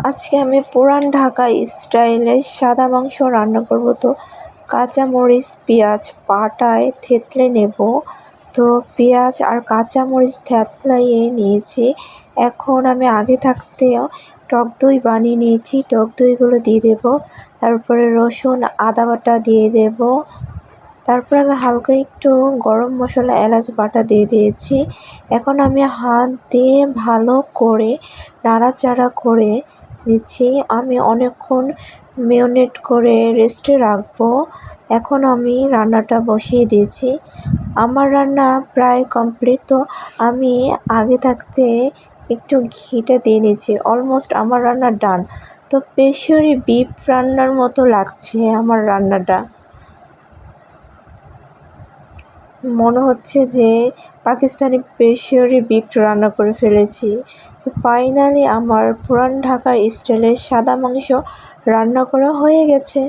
আজকে আমি পুরান ঢাকা স্টাইলের সাদা মাংস রান্না করব। তো কাঁচামরিচ পেঁয়াজ পাটায় থেতলে নেব। তো পেঁয়াজ আর কাঁচামরিচ থেতলাইয়ে নিয়েছি। এখন আমি আগে থাকতেও টক দই বানিয়ে নিয়েছি, টক দইগুলো দিয়ে দেব। তারপরে রসুন আদা বাটা দিয়ে দেব। তারপরে আমি হালকা একটু গরম মশলা এলাচ বাটা দিয়ে দিয়েছি। এখন আমি হাত দিয়ে ভালো করে নাড়াচাড়া করে নিচ্ছি। আমি অনেকক্ষণ ম্যারিনেট করে রেস্টে রাখবো। এখন আমি রান্নাটা বসিয়ে দিয়েছি। আমার রান্না প্রায় কমপ্লিট। তো আমি আগে থাকতে একটু ঘিটা দিয়ে নিয়েছি। অলমোস্ট আমার রান্না ডান। তো পেশরি বিফ রান্নার মতো লাগছে আমার রান্নাটা। মনে হচ্ছে যে পাকিস্তানি পেশরি বিফ রান্না করে ফেলেছি। তো ফাইনালি আমার পুরান ঢাকার স্টাইলের সাদা মাংস রান্না করা হয়ে গেছে।